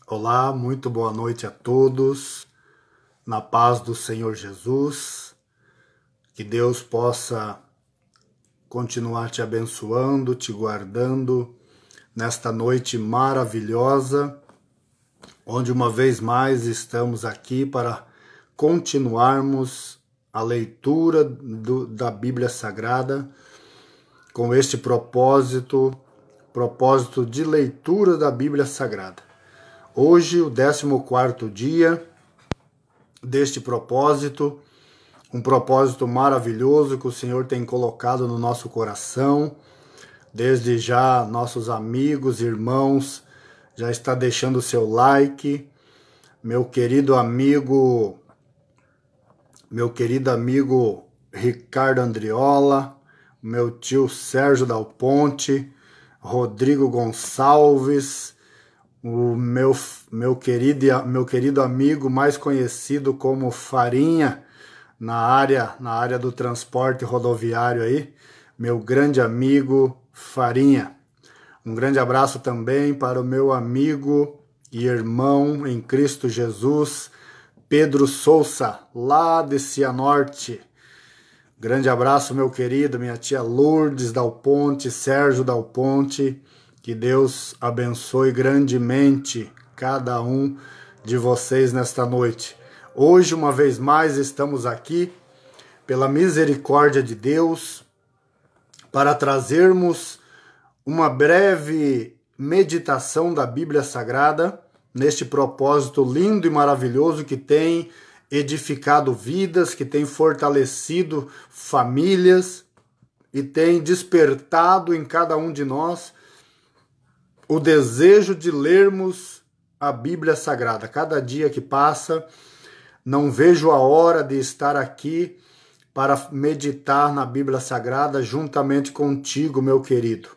Olá, muito boa noite a todos, na paz do Senhor Jesus, que Deus possa continuar te abençoando, te guardando nesta noite maravilhosa, onde uma vez mais estamos aqui para continuarmos a leitura da Bíblia Sagrada com este propósito de leitura da Bíblia Sagrada. Hoje, o 14º dia deste propósito, um propósito maravilhoso que o Senhor tem colocado no nosso coração. Desde já, nossos amigos, irmãos, já está deixando o seu like. Meu querido amigo Ricardo Andriola, meu tio Sérgio Dal Ponte, Rodrigo Gonçalves, o meu querido amigo mais conhecido como Farinha na área do transporte rodoviário aí, meu grande amigo Farinha. Um grande abraço também para o meu amigo e irmão em Cristo Jesus, Pedro Souza, lá de Cianorte. Grande abraço, meu querido, minha tia Lourdes Dal Ponte, Sérgio Dal Ponte. Que Deus abençoe grandemente cada um de vocês nesta noite. Hoje, uma vez mais, estamos aqui, pela misericórdia de Deus, para trazermos uma breve meditação da Bíblia Sagrada, neste propósito lindo e maravilhoso que tem edificado vidas, que tem fortalecido famílias e tem despertado em cada um de nós o desejo de lermos a Bíblia Sagrada. Cada dia que passa, não vejo a hora de estar aqui para meditar na Bíblia Sagrada juntamente contigo, meu querido.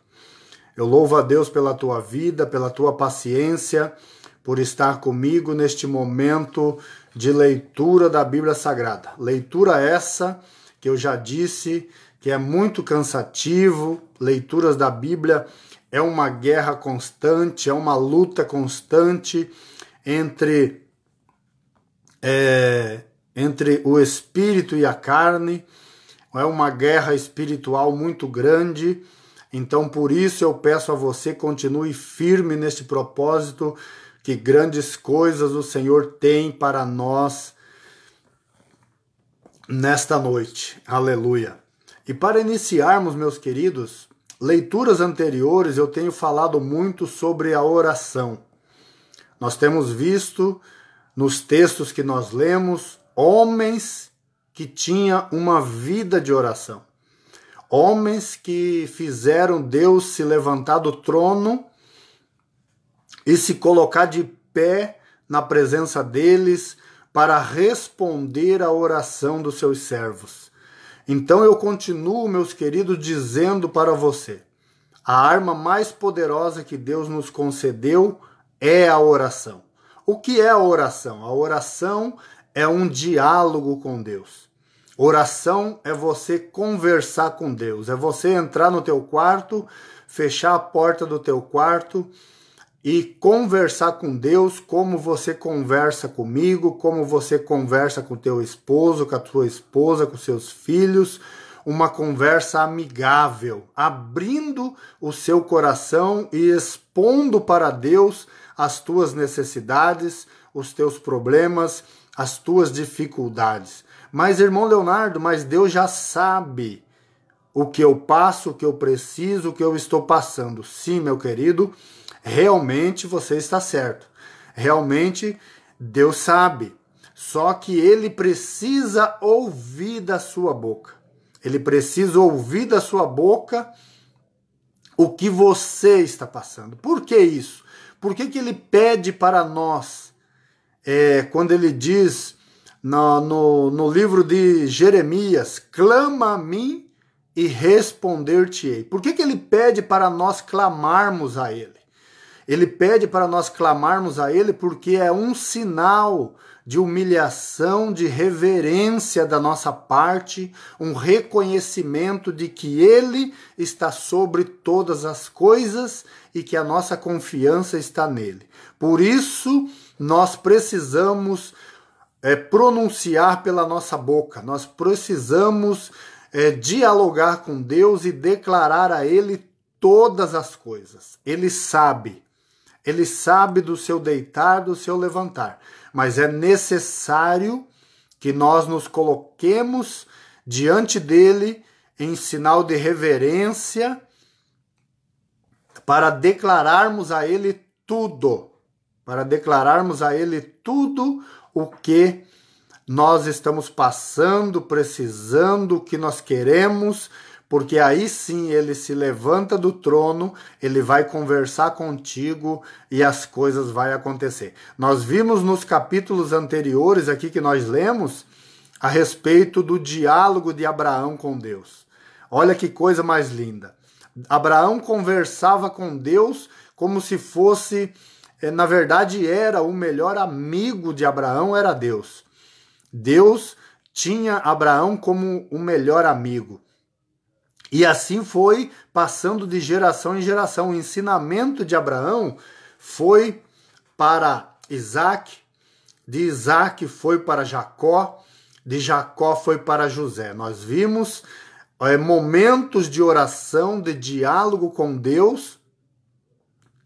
Eu louvo a Deus pela tua vida, pela tua paciência, por estar comigo neste momento de leitura da Bíblia Sagrada. Leitura essa que eu já disse que é muito cansativo. Leituras da Bíblia é uma guerra constante, é uma luta constante entre o espírito e a carne. É uma guerra espiritual muito grande. Então, por isso eu peço a você, continue firme neste propósito, que grandes coisas o Senhor tem para nós nesta noite. Aleluia. E para iniciarmos, meus queridos, leituras anteriores eu tenho falado muito sobre a oração. Nós temos visto nos textos que nós lemos homens que tinham uma vida de oração. Homens que fizeram Deus se levantar do trono e se colocar de pé na presença deles para responder à oração dos seus servos. Então eu continuo, meus queridos, dizendo para você, a arma mais poderosa que Deus nos concedeu é a oração. O que é a oração? A oração é um diálogo com Deus. Oração é você conversar com Deus, é você entrar no teu quarto, fechar a porta do teu quarto e conversar com Deus como você conversa comigo, como você conversa com teu esposo, com a tua esposa, com seus filhos, uma conversa amigável, abrindo o seu coração e expondo para Deus as tuas necessidades, os teus problemas, as tuas dificuldades. Mas, irmão Leonardo, mas Deus já sabe o que eu passo, o que eu preciso, o que eu estou passando. Sim, meu querido, realmente você está certo. Realmente Deus sabe. Só que Ele precisa ouvir da sua boca. Ele precisa ouvir da sua boca o que você está passando. Por que isso? Por que Ele pede para nós, quando Ele diz no livro de Jeremias, clama a mim e responder-te-ei. Por que Ele pede para nós clamarmos a Ele? Ele pede para nós clamarmos a Ele porque é um sinal de humilhação, de reverência da nossa parte, um reconhecimento de que Ele está sobre todas as coisas e que a nossa confiança está nele. Por isso, nós precisamos pronunciar pela nossa boca, nós precisamos dialogar com Deus e declarar a Ele todas as coisas. Ele sabe do seu deitar, do seu levantar, mas é necessário que nós nos coloquemos diante dele em sinal de reverência para declararmos a ele tudo, o que nós estamos passando, precisando, o que nós queremos, porque aí sim ele se levanta do trono, ele vai conversar contigo e as coisas vão acontecer. Nós vimos nos capítulos anteriores aqui que nós lemos a respeito do diálogo de Abraão com Deus. Olha que coisa mais linda. Abraão conversava com Deus como se fosse, na verdade era o melhor amigo de Abraão, era Deus. Deus tinha Abraão como o melhor amigo. E assim foi passando de geração em geração. O ensinamento de Abraão foi para Isaac, de Isaac foi para Jacó, de Jacó foi para José. Nós vimos momentos de oração, de diálogo com Deus,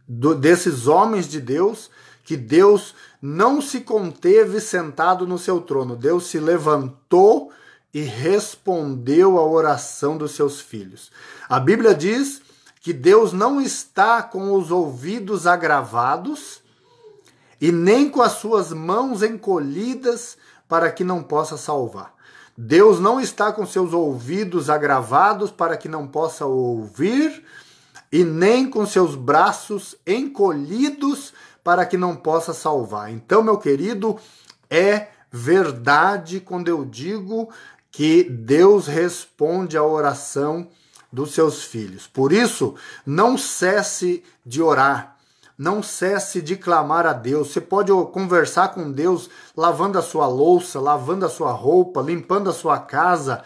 desses homens de Deus, que Deus não se conteve sentado no seu trono. Deus se levantou e respondeu à oração dos seus filhos. A Bíblia diz que Deus não está com os ouvidos agravados e nem com as suas mãos encolhidas para que não possa salvar. Deus não está com seus ouvidos agravados para que não possa ouvir e nem com seus braços encolhidos para que não possa salvar. Então, meu querido, é verdade quando eu digo que Deus responde à oração dos seus filhos. Por isso, não cesse de orar, não cesse de clamar a Deus. Você pode conversar com Deus lavando a sua louça, lavando a sua roupa, limpando a sua casa,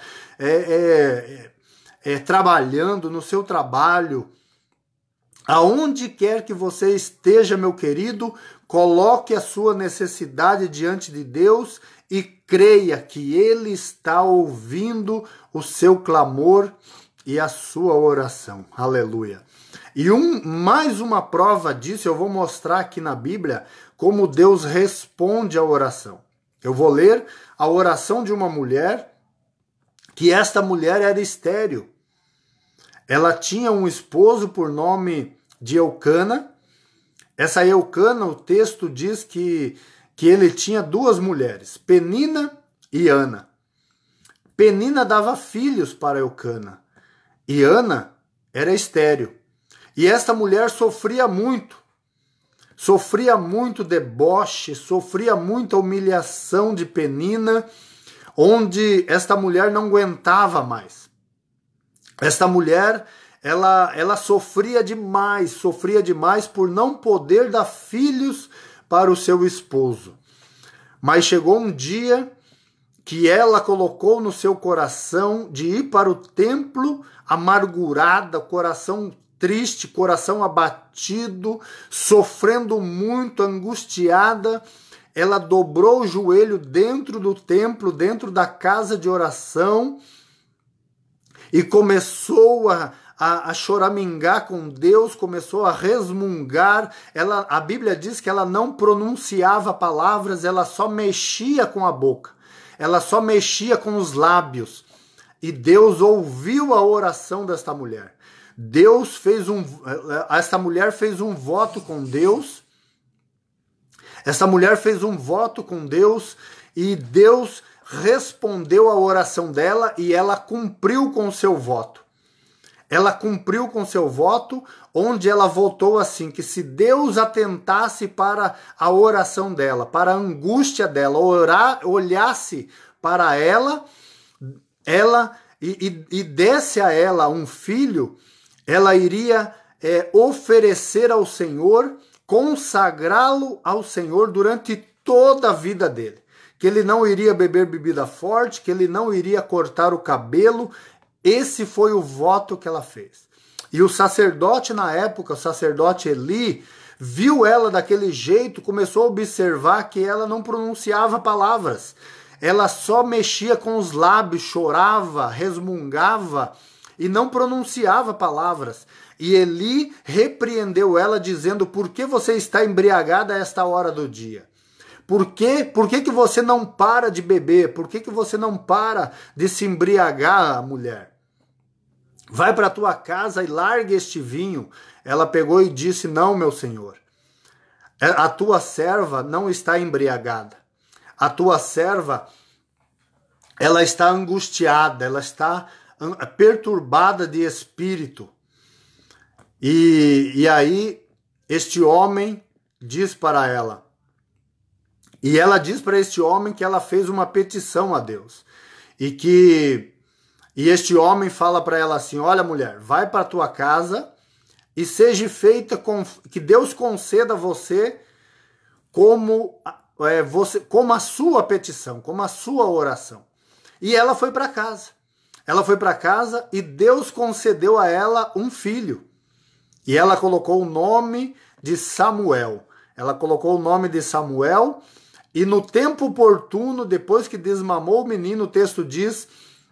trabalhando no seu trabalho. Aonde quer que você esteja, meu querido, coloque a sua necessidade diante de Deus e creia que Ele está ouvindo o seu clamor e a sua oração. Aleluia. E mais uma prova disso, eu vou mostrar aqui na Bíblia como Deus responde à oração. Eu vou ler a oração de uma mulher, que esta mulher era estéril. Ela tinha um esposo por nome de Eucana. Essa Eucana, o texto diz que ele tinha duas mulheres, Penina e Ana. Penina dava filhos para Eucana e Ana era estéril. E esta mulher sofria muito deboche, sofria muita humilhação de Penina, onde esta mulher não aguentava mais. Esta mulher, ela sofria demais por não poder dar filhos para o seu esposo. Mas chegou um dia que ela colocou no seu coração de ir para o templo amargurada, coração triste, coração abatido, sofrendo muito, angustiada. Ela dobrou o joelho dentro do templo, dentro da casa de oração, e começou a choramingar com Deus, começou a resmungar. A Bíblia diz que ela não pronunciava palavras, ela só mexia com a boca, ela só mexia com os lábios. E Deus ouviu a oração desta mulher. Esta mulher fez um voto com Deus. Esta mulher fez um voto com Deus e Deus respondeu a oração dela e ela cumpriu com o seu voto. Ela cumpriu com seu voto, onde ela votou assim, que se Deus atentasse para a oração dela, para a angústia dela, olhasse para ela e desse a ela um filho, ela iria oferecer ao Senhor, consagrá-lo ao Senhor durante toda a vida dele. Que ele não iria beber bebida forte, que ele não iria cortar o cabelo. Esse foi o voto que ela fez. E o sacerdote na época, o sacerdote Eli, viu ela daquele jeito, começou a observar que ela não pronunciava palavras. Ela só mexia com os lábios, chorava, resmungava e não pronunciava palavras. E Eli repreendeu ela dizendo: por que você está embriagada a esta hora do dia? Por que que você não para de beber? Por que que você não para de se embriagar, mulher? Vai para a tua casa e larga este vinho. Ela pegou e disse: não, meu senhor. A tua serva não está embriagada. A tua serva, ela está angustiada, ela está perturbada de espírito. E aí este homem diz para ela, e ela diz para este homem que ela fez uma petição a Deus. E este homem fala para ela assim: olha, mulher, vai para a tua casa e seja feita que Deus conceda a você como a sua petição, como a sua oração. E ela foi para casa. Ela foi para casa e Deus concedeu a ela um filho. E ela colocou o nome de Samuel. Ela colocou o nome de Samuel. E no tempo oportuno, depois que desmamou o menino, o texto diz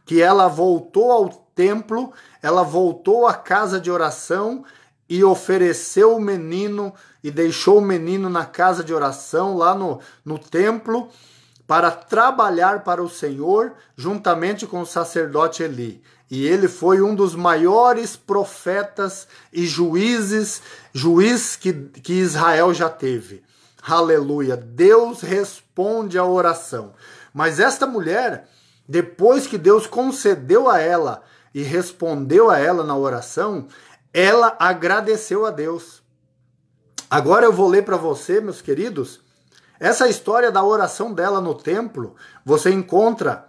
que ela voltou ao templo, ela voltou à casa de oração e ofereceu o menino e deixou o menino na casa de oração, lá no templo, para trabalhar para o Senhor, juntamente com o sacerdote Eli. E ele foi um dos maiores profetas e juiz que Israel já teve. Aleluia! Deus responde à oração. Mas esta mulher, depois que Deus concedeu a ela e respondeu a ela na oração, ela agradeceu a Deus. Agora eu vou ler para você, meus queridos, essa história da oração dela no templo, você encontra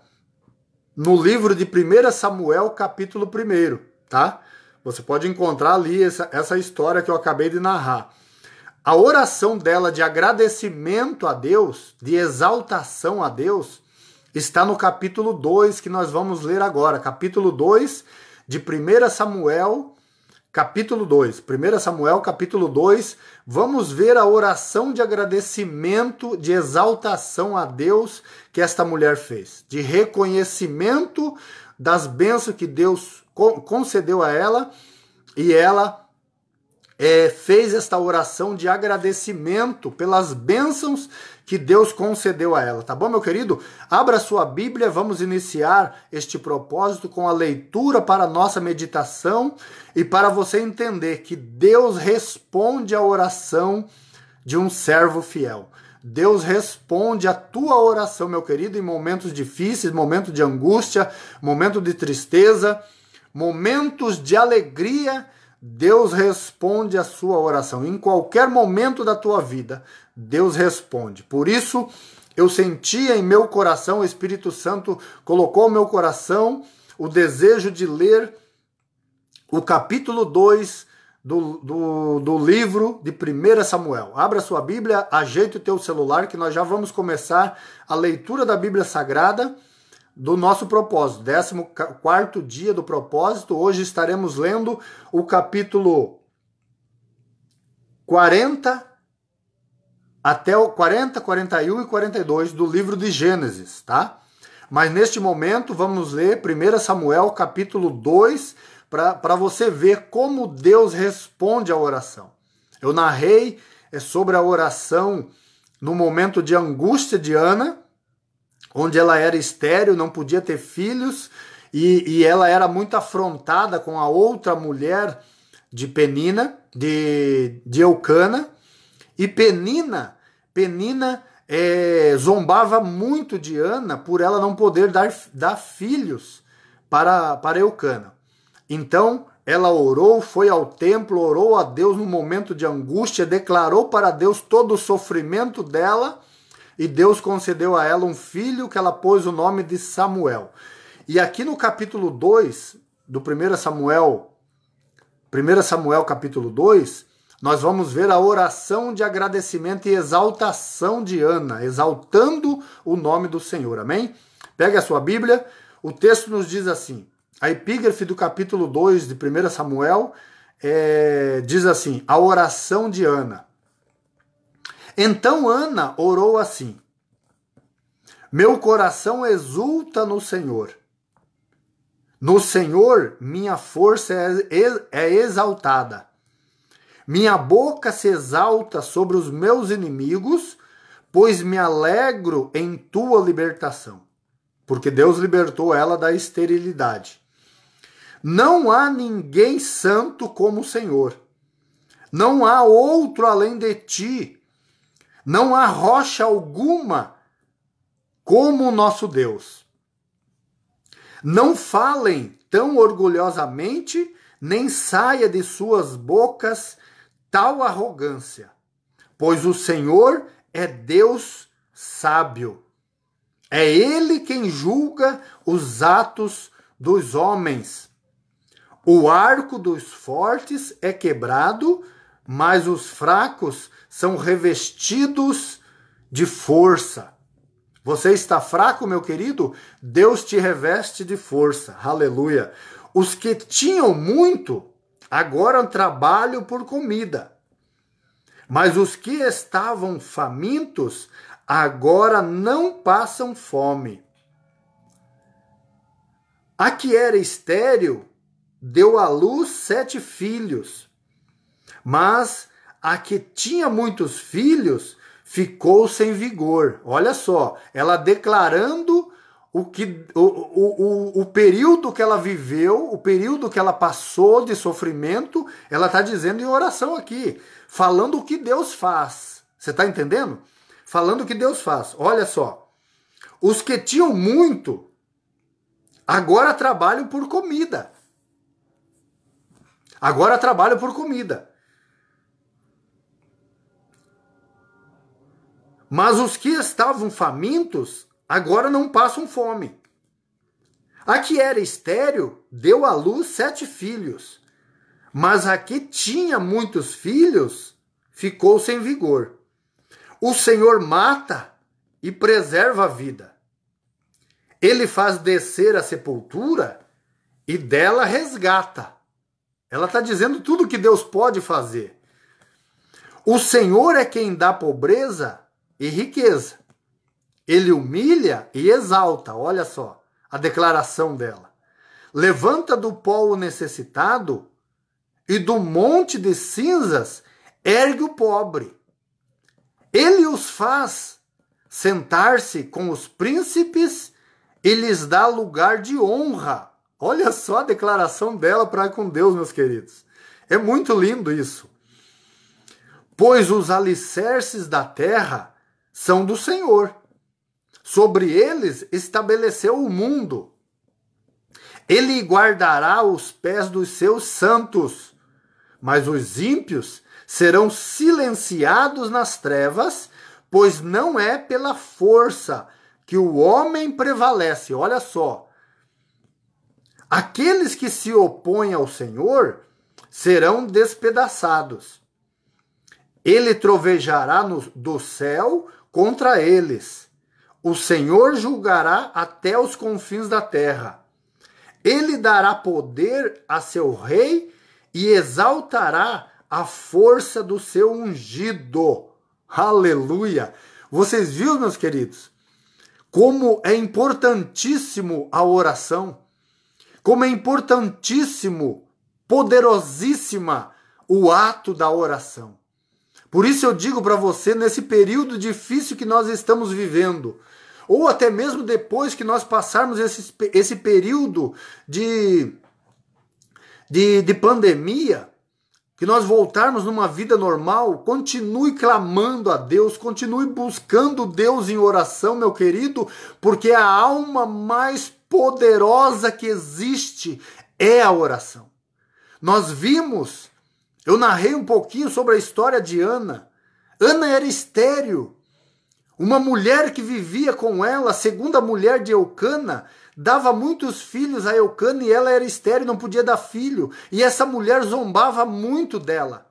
no livro de 1 Samuel, capítulo 1, tá? Você pode encontrar ali essa história que eu acabei de narrar. A oração dela de agradecimento a Deus, de exaltação a Deus, está no capítulo 2, que nós vamos ler agora. Capítulo 2 de 1 Samuel, capítulo 2. 1 Samuel, capítulo 2. Vamos ver a oração de agradecimento, de exaltação a Deus que esta mulher fez. De reconhecimento das bênçãos que Deus concedeu a ela. E ela fez esta oração de agradecimento pelas bênçãos que Deus concedeu a ela, tá bom, meu querido? Abra sua Bíblia, vamos iniciar este propósito com a leitura para a nossa meditação e para você entender que Deus responde à oração de um servo fiel. Deus responde a tua oração, meu querido, em momentos difíceis, momentos de angústia, momentos de tristeza, momentos de alegria. Deus responde a sua oração. Em qualquer momento da tua vida, Deus responde. Por isso, eu sentia em meu coração, o Espírito Santo colocou no meu coração o desejo de ler o capítulo 2 do livro de 1 Samuel. Abra sua Bíblia, ajeite o teu celular, que nós já vamos começar a leitura da Bíblia Sagrada do nosso propósito, 14º dia do propósito. Hoje estaremos lendo o capítulo 40 até o 40, 41 e 42 do livro de Gênesis, tá? Mas neste momento vamos ler 1 Samuel capítulo 2 para você ver como Deus responde à oração. Eu narrei sobre a oração no momento de angústia de Ana, onde ela era estéril, não podia ter filhos, e ela era muito afrontada com a outra mulher de Penina, de Eucana, e Penina zombava muito de Ana por ela não poder dar filhos para Eucana. Então ela orou, foi ao templo, orou a Deus no momento de angústia, declarou para Deus todo o sofrimento dela, e Deus concedeu a ela um filho que ela pôs o nome de Samuel. E aqui no capítulo 2 do 1 Samuel, 1 Samuel capítulo 2, nós vamos ver a oração de agradecimento e exaltação de Ana, exaltando o nome do Senhor, amém? Pega a sua Bíblia, o texto nos diz assim, a epígrafe do capítulo 2 de 1 Samuel diz assim, a oração de Ana. Então Ana orou assim, meu coração exulta no Senhor. No Senhor minha força é exaltada. Minha boca se exalta sobre os meus inimigos, pois me alegro em tua libertação. Porque Deus libertou ela da esterilidade. Não há ninguém santo como o Senhor. Não há outro além de ti. Não há rocha alguma como o nosso Deus. Não falem tão orgulhosamente, nem saia de suas bocas tal arrogância, pois o Senhor é Deus sábio. É Ele quem julga os atos dos homens. O arco dos fortes é quebrado, mas os fracos são revestidos de força. Você está fraco, meu querido? Deus te reveste de força. Aleluia. Os que tinham muito, agora trabalham por comida. Mas os que estavam famintos, agora não passam fome. A que era estéril, deu à luz 7 filhos. Mas a que tinha muitos filhos, ficou sem vigor. Olha só, ela declarando o período que ela viveu, o período que ela passou de sofrimento, ela está dizendo em oração aqui, falando o que Deus faz. Você está entendendo? Falando o que Deus faz. Olha só, os que tinham muito, agora trabalham por comida. Agora trabalham por comida. Mas os que estavam famintos, agora não passam fome. A que era estéril, deu à luz 7 filhos. Mas a que tinha muitos filhos, ficou sem vigor. O Senhor mata e preserva a vida. Ele faz descer a sepultura e dela resgata. Ela está dizendo tudo o que Deus pode fazer. O Senhor é quem dá pobreza e riqueza. Ele humilha e exalta. Olha só a declaração dela. Levanta do pó o necessitado e do monte de cinzas ergue o pobre. Ele os faz sentar-se com os príncipes e lhes dá lugar de honra. Olha só a declaração dela para com Deus, meus queridos. É muito lindo isso. Pois os alicerces da terra são do Senhor. Sobre eles estabeleceu o mundo. Ele guardará os pés dos seus santos, mas os ímpios serão silenciados nas trevas, pois não é pela força que o homem prevalece. Olha só. Aqueles que se opõem ao Senhor serão despedaçados. Ele trovejará do céu contra eles. O Senhor julgará até os confins da terra. Ele dará poder a seu rei e exaltará a força do seu ungido. Aleluia! Vocês viram, meus queridos, como é importantíssimo a oração, como é importantíssimo, poderosíssima o ato da oração. Por isso eu digo para você, nesse período difícil que nós estamos vivendo, ou até mesmo depois que nós passarmos esse período de pandemia, que nós voltarmos numa vida normal, continue clamando a Deus, continue buscando Deus em oração, meu querido, porque a alma mais poderosa que existe é a oração. Nós vimos, eu narrei um pouquinho sobre a história de Ana. Ana era estéril. Uma mulher que vivia com ela, a segunda mulher de Eucana, dava muitos filhos a Eucana e ela era estéril, não podia dar filho. E essa mulher zombava muito dela.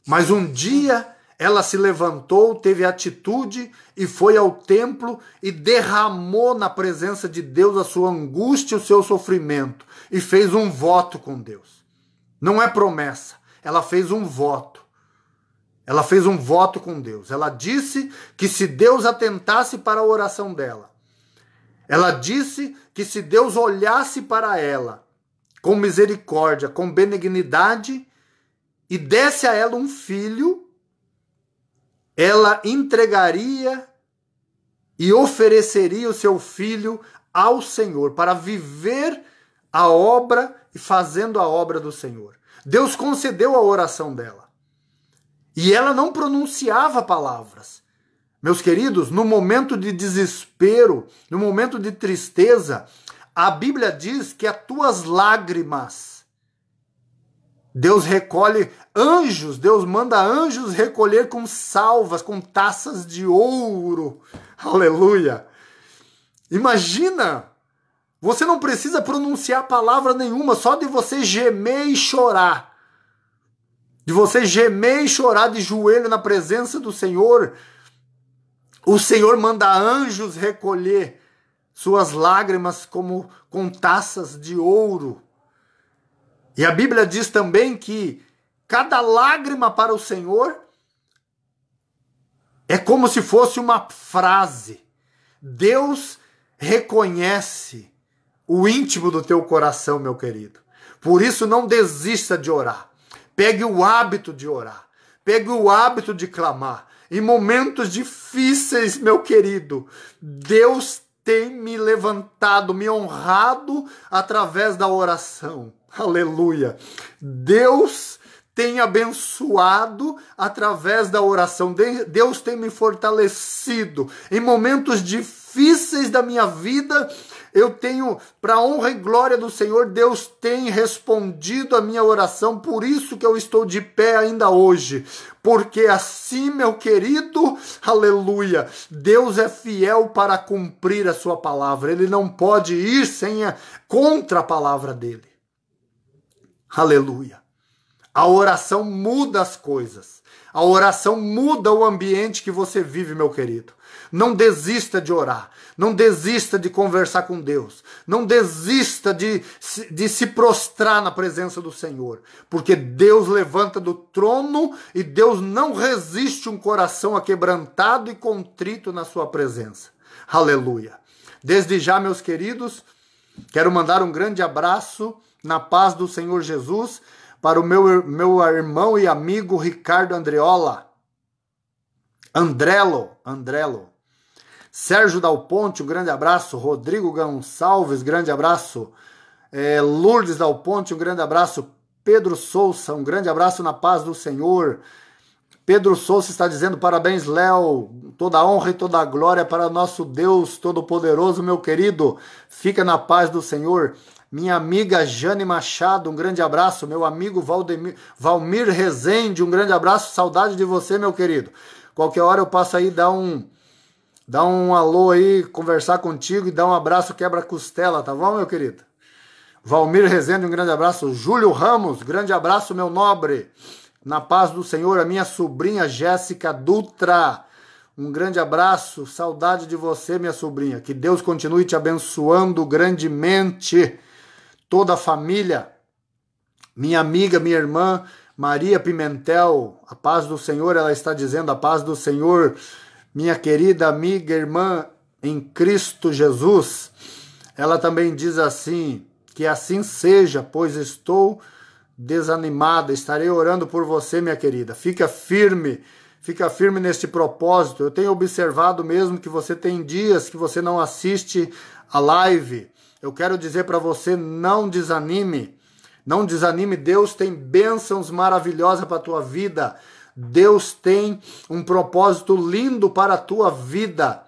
Mas um dia ela se levantou, teve atitude e foi ao templo e derramou na presença de Deus a sua angústia e o seu sofrimento. E fez um voto com Deus. Não é promessa, ela fez um voto. Ela fez um voto com Deus. Ela disse que se Deus atentasse para a oração dela, ela disse que se Deus olhasse para ela com misericórdia, com benignidade e desse a ela um filho, ela entregaria e ofereceria o seu filho ao Senhor para viver a obra e fazendo a obra do Senhor. Deus concedeu a oração dela. E ela não pronunciava palavras. Meus queridos, no momento de desespero, no momento de tristeza, a Bíblia diz que as tuas lágrimas, Deus recolhe anjos, Deus manda anjos recolher com salvas, com taças de ouro. Aleluia! Imagina! Você não precisa pronunciar palavra nenhuma, só de você gemer e chorar. De você gemer e chorar de joelho na presença do Senhor, o Senhor manda anjos recolher suas lágrimas como com taças de ouro. E a Bíblia diz também que cada lágrima para o Senhor é como se fosse uma frase. Deus reconhece o íntimo do teu coração, meu querido. Por isso não desista de orar. Pegue o hábito de orar. Pegue o hábito de clamar. Em momentos difíceis, meu querido, Deus tem me levantado, me honrado através da oração. Aleluia. Deus tem abençoado através da oração. Deus tem me fortalecido. Em momentos difíceis da minha vida, eu tenho, para a honra e glória do Senhor, Deus tem respondido a minha oração, por isso que eu estou de pé ainda hoje, porque assim, meu querido, aleluia, Deus é fiel para cumprir a sua palavra, Ele não pode ir contra a palavra dEle, aleluia. A oração muda as coisas, a oração muda o ambiente que você vive, meu querido. Não desista de orar, não desista de conversar com Deus, não desista de se prostrar na presença do Senhor, porque Deus levanta do trono e Deus não resiste um coração aquebrantado e contrito na sua presença. Aleluia. Desde já, meus queridos, quero mandar um grande abraço na paz do Senhor Jesus para o meu irmão e amigo Ricardo Andrello. Sérgio Dal Ponte, um grande abraço. Rodrigo Gonçalves, grande abraço. Lourdes Dal Ponte, um grande abraço. Pedro Souza, um grande abraço na paz do Senhor. Pedro Souza está dizendo: parabéns, Léo. Toda a honra e toda a glória para nosso Deus Todo-Poderoso, meu querido. Fica na paz do Senhor. Minha amiga Jane Machado, um grande abraço. Meu amigo Valmir Rezende, um grande abraço. Saudade de você, meu querido. Qualquer hora eu passo aí dar um alô aí, conversar contigo e dar um abraço quebra-costela, tá bom, meu querido? Valmir Rezende, um grande abraço. Júlio Ramos, grande abraço, meu nobre. Na paz do Senhor, a minha sobrinha Jéssica Dutra. Um grande abraço, saudade de você, minha sobrinha. Que Deus continue te abençoando grandemente. Toda a família. Minha amiga, minha irmã Maria Pimentel, a paz do Senhor, ela está dizendo: a paz do Senhor, minha querida amiga, irmã em Cristo Jesus. Ela também diz assim: que assim seja, pois estou desanimada, estarei orando por você, minha querida. Fica firme neste propósito. Eu tenho observado mesmo que você tem dias que você não assiste a live. Eu quero dizer para você, não desanime. Não desanime, Deus tem bênçãos maravilhosas para a tua vida. Deus tem um propósito lindo para a tua vida.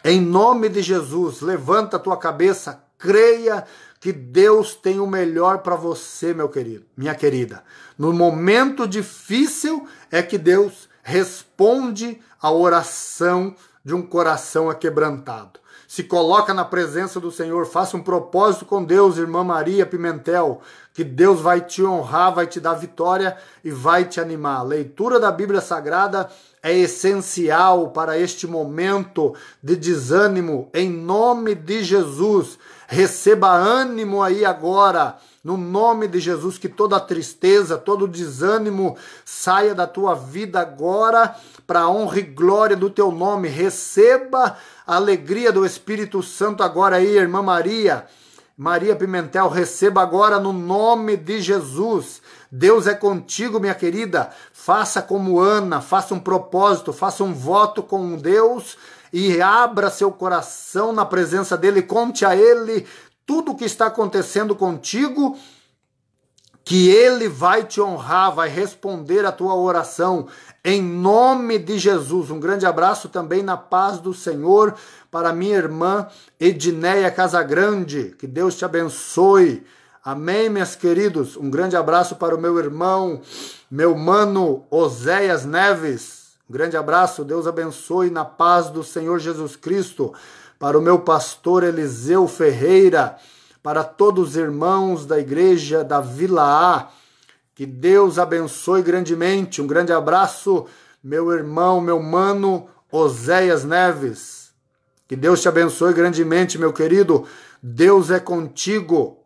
Em nome de Jesus, levanta a tua cabeça, creia que Deus tem o melhor para você, meu querido, minha querida. No momento difícil é que Deus responde a oração de um coração aquebrantado. Se coloca na presença do Senhor, faça um propósito com Deus, irmã Maria Pimentel, que Deus vai te honrar, vai te dar vitória e vai te animar. A leitura da Bíblia Sagrada é essencial para este momento de desânimo, em nome de Jesus. Receba ânimo aí agora, no nome de Jesus, que toda tristeza, todo desânimo saia da tua vida agora, para a honra e glória do teu nome. Receba a alegria do Espírito Santo agora aí, irmã Maria Pimentel, receba agora no nome de Jesus. Deus é contigo, minha querida. Faça como Ana, faça um propósito, faça um voto com Deus e abra seu coração na presença dele, conte a ele tudo o que está acontecendo contigo, que ele vai te honrar, vai responder a tua oração, em nome de Jesus. Um grande abraço também na paz do Senhor para minha irmã Edneia Casagrande, que Deus te abençoe. Amém, meus queridos. Um grande abraço para o meu irmão, meu mano Oséias Neves. Um grande abraço, Deus abençoe na paz do Senhor Jesus Cristo. Para o meu pastor Eliseu Ferreira, para todos os irmãos da igreja da Vila A, que Deus abençoe grandemente. Um grande abraço, meu irmão, meu mano Oséias Neves. Que Deus te abençoe grandemente, meu querido. Deus é contigo.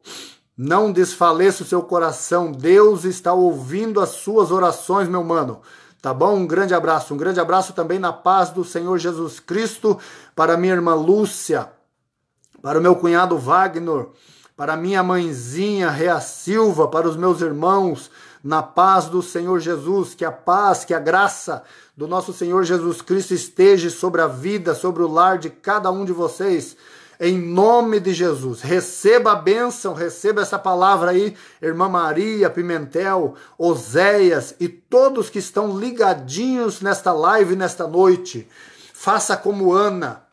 Não desfaleça o seu coração. Deus está ouvindo as suas orações, meu mano. Tá bom? Um grande abraço também na paz do Senhor Jesus Cristo para minha irmã Lúcia, para o meu cunhado Wagner, para minha mãezinha Rea Silva, para os meus irmãos, na paz do Senhor Jesus. Que a paz, que a graça do nosso Senhor Jesus Cristo esteja sobre a vida, sobre o lar de cada um de vocês. Em nome de Jesus, receba a bênção, receba essa palavra aí, irmã Maria Pimentel, Oséias e todos que estão ligadinhos nesta live, nesta noite. Faça como Ana,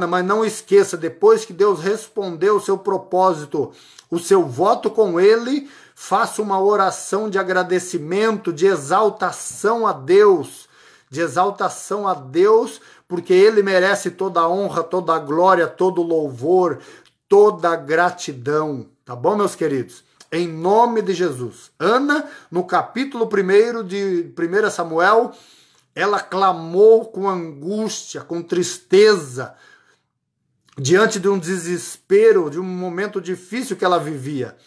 mas não esqueça, depois que Deus respondeu o seu propósito, o seu voto com ele, faça uma oração de agradecimento, de exaltação a Deus, porque ele merece toda a honra, toda a glória, todo o louvor, toda a gratidão. Tá bom, meus queridos? Em nome de Jesus. Ana, no capítulo 1 de 1 Samuel, ela clamou com angústia, com tristeza, diante de um desespero, de um momento difícil que ela vivia.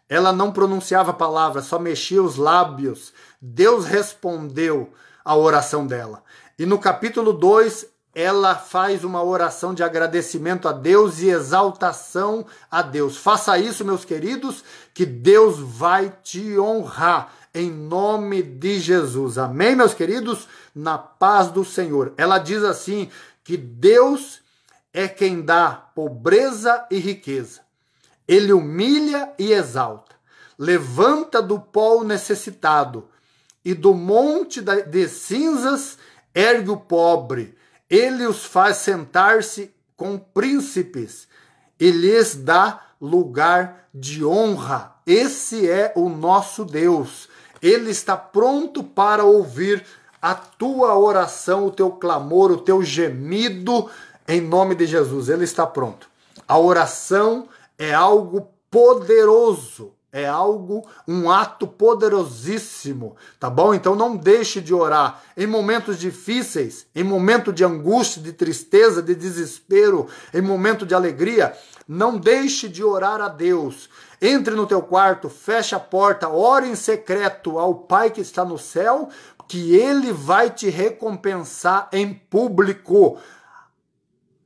Ela não pronunciava palavras, só mexia os lábios. Deus respondeu a oração dela. E no capítulo 2, ela faz uma oração de agradecimento a Deus e exaltação a Deus. Faça isso, meus queridos, que Deus vai te honrar, em nome de Jesus. Amém, meus queridos? Na paz do Senhor. Ela diz assim, que Deus é quem dá pobreza e riqueza. Ele humilha e exalta. Levanta do pó o necessitado, e do monte de cinzas ergue o pobre. Ele os faz sentar-se com príncipes e lhes dá lugar de honra. Esse é o nosso Deus. Ele está pronto para ouvir a tua oração, o teu clamor, o teu gemido, em nome de Jesus. Ele está pronto. A oração é algo poderoso. É um ato poderosíssimo, tá bom? Então não deixe de orar em momentos difíceis, em momento de angústia, de tristeza, de desespero, em momento de alegria. Não deixe de orar a Deus. Entre no teu quarto, feche a porta, ore em secreto ao Pai que está no céu, que Ele vai te recompensar em público.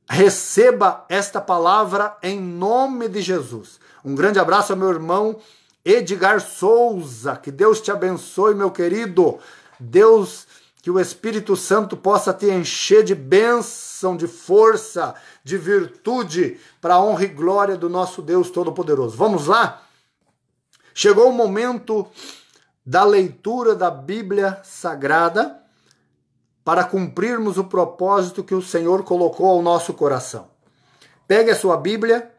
Receba esta palavra em nome de Jesus. Um grande abraço ao meu irmão Edgar Souza. Que Deus te abençoe, meu querido. Deus, que o Espírito Santo possa te encher de bênção, de força, de virtude, para a honra e glória do nosso Deus Todo-Poderoso. Vamos lá? Chegou o momento da leitura da Bíblia Sagrada para cumprirmos o propósito que o Senhor colocou ao nosso coração. Pegue a sua Bíblia,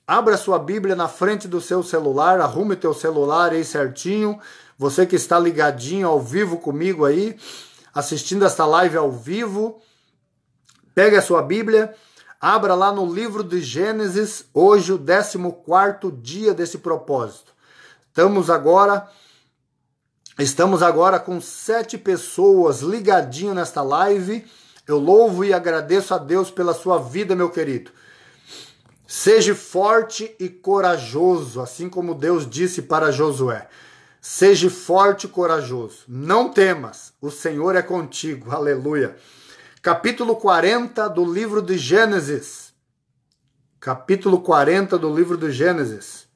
abra a sua Bíblia na frente do seu celular, arrume o teu celular aí certinho. Você que está ligadinho ao vivo comigo aí, assistindo esta live ao vivo, pegue a sua Bíblia, Abra lá no livro de Gênesis, hoje o 14º dia desse propósito. Estamos agora com 7 pessoas ligadinho nesta live. Eu louvo e agradeço a Deus pela sua vida, meu querido. Seja forte e corajoso, assim como Deus disse para Josué. Seja forte e corajoso. Não temas, o Senhor é contigo. Aleluia. Capítulo 40 do livro de Gênesis. Capítulo 40 do livro de Gênesis.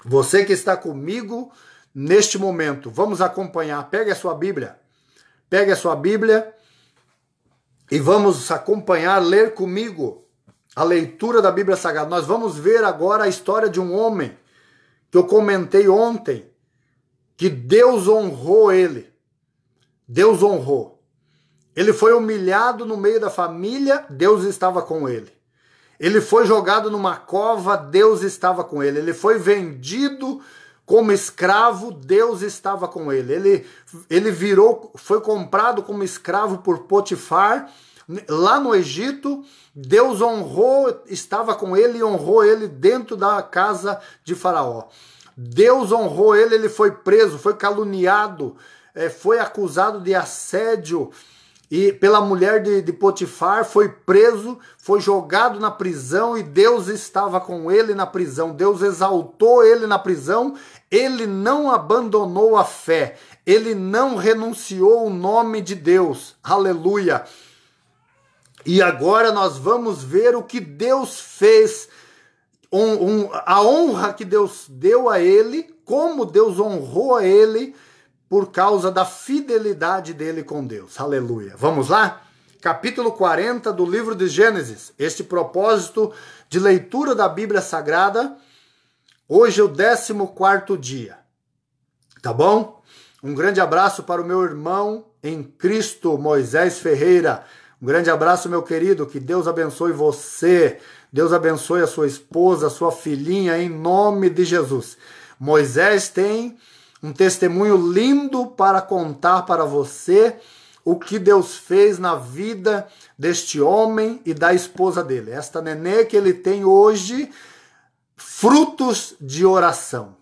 Você que está comigo neste momento, vamos acompanhar. Pegue a sua Bíblia. Pegue a sua Bíblia e vamos acompanhar, ler comigo a leitura da Bíblia Sagrada. Nós vamos ver agora a história de um homem que eu comentei ontem, que Deus honrou ele. Deus honrou. Ele foi humilhado no meio da família, Deus estava com ele. Ele foi jogado numa cova, Deus estava com ele. Ele foi vendido como escravo, Deus estava com ele. Ele foi comprado como escravo por Potifar, lá no Egito. Deus honrou, estava com ele e honrou ele dentro da casa de Faraó. Deus honrou ele, ele foi preso, foi caluniado, foi acusado de assédio e pela mulher de Potifar, foi preso, foi jogado na prisão e Deus estava com ele na prisão. Deus exaltou ele na prisão, ele não abandonou a fé, ele não renunciou ao nome de Deus. Aleluia! E agora nós vamos ver o que Deus fez, a honra que Deus deu a ele, como Deus honrou a ele, por causa da fidelidade dele com Deus. Aleluia. Vamos lá? Capítulo 40 do livro de Gênesis. Este propósito de leitura da Bíblia Sagrada. Hoje é o 14º dia. Tá bom? Um grande abraço para o meu irmão em Cristo, Moisés Ferreira. Um grande abraço, meu querido. Que Deus abençoe você. Deus abençoe a sua esposa, a sua filhinha, em nome de Jesus. Moisés tem um testemunho lindo para contar para você o que Deus fez na vida deste homem e da esposa dele. Esta nenê que ele tem hoje, frutos de oração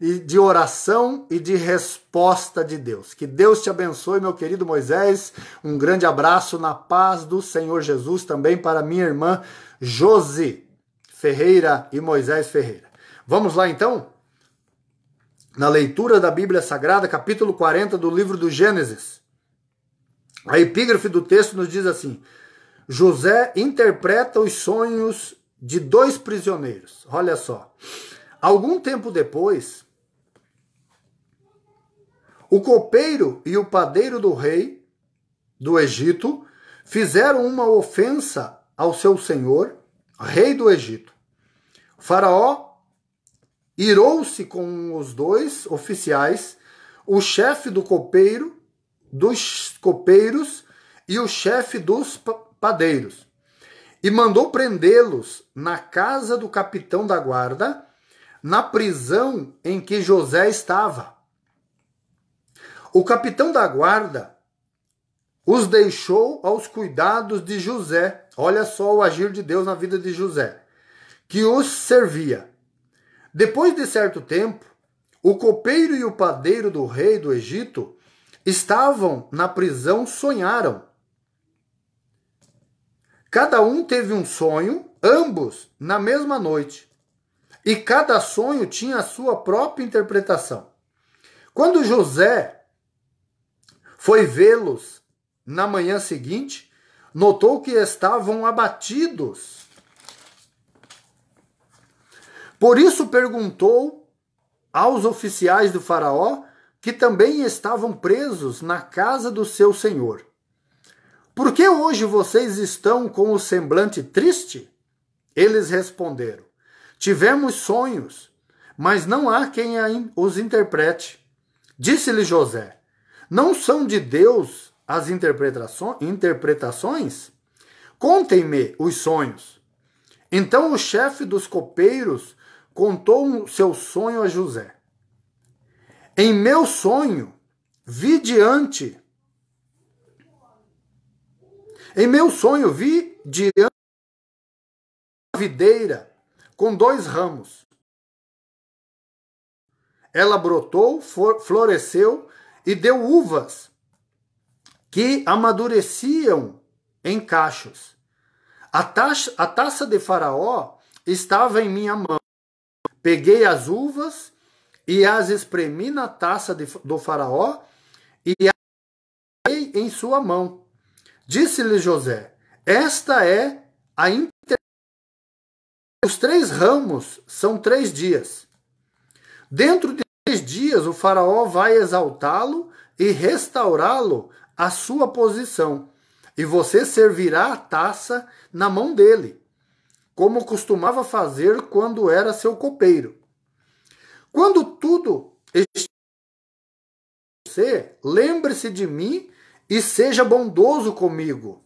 e de resposta de Deus. Que Deus te abençoe, meu querido Moisés. Um grande abraço na paz do Senhor Jesus também para minha irmã Josi Ferreira e Moisés Ferreira. Vamos lá então? Na leitura da Bíblia Sagrada, capítulo 40 do livro do Gênesis. A epígrafe do texto nos diz assim: José interpreta os sonhos de 2 prisioneiros. Olha só. Algum tempo depois, o copeiro e o padeiro do rei do Egito fizeram uma ofensa ao seu senhor, rei do Egito. O faraó irou-se com os 2 oficiais, o chefe dos copeiros e o chefe dos padeiros, e mandou prendê-los na casa do capitão da guarda, na prisão em que José estava. O capitão da guarda os deixou aos cuidados de José. Olha só o agir de Deus na vida de José, que os servia. Depois de certo tempo, o copeiro e o padeiro do rei do Egito estavam na prisão, sonharam. Cada um teve um sonho, ambos na mesma noite. E cada sonho tinha a sua própria interpretação. Quando José foi vê-los na manhã seguinte, notou que estavam abatidos. Por isso perguntou aos oficiais do faraó, que também estavam presos na casa do seu senhor: por que hoje vocês estão com o semblante triste? Eles responderam: tivemos sonhos, mas não há quem os interprete. Disse-lhe José: não são de Deus as interpretações? Contem-me os sonhos. Então o chefe dos copeiros contou seu sonho a José. Em meu sonho, vi diante Em meu sonho vi diante uma videira com 2 ramos. Ela brotou, floresceu e deu uvas que amadureciam em cachos. A taça de Faraó estava em minha mão. Peguei as uvas e as espremi na taça do Faraó e as dei em sua mão. Disse-lhe José: esta é a interpretação. Os 3 ramos são 3 dias. Dentro de 3 dias, o Faraó vai exaltá-lo e restaurá-lo à sua posição. E você servirá a taça na mão dele, como costumava fazer quando era seu copeiro. Quando tudo estiver com você, lembre-se de mim e seja bondoso comigo.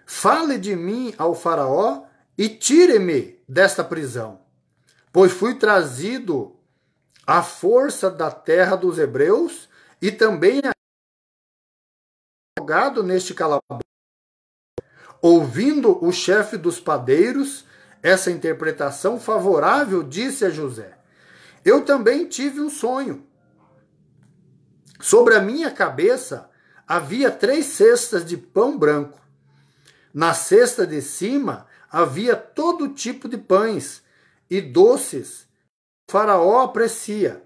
Fale de mim ao Faraó e tire-me desta prisão, pois fui trazido à força da terra dos hebreus e também jogado neste calabouço. Ouvindo o chefe dos padeiros essa interpretação favorável, disse a José: eu também tive um sonho. Sobre a minha cabeça havia 3 cestas de pão branco. Na cesta de cima havia todo tipo de pães e doces que o Faraó aprecia.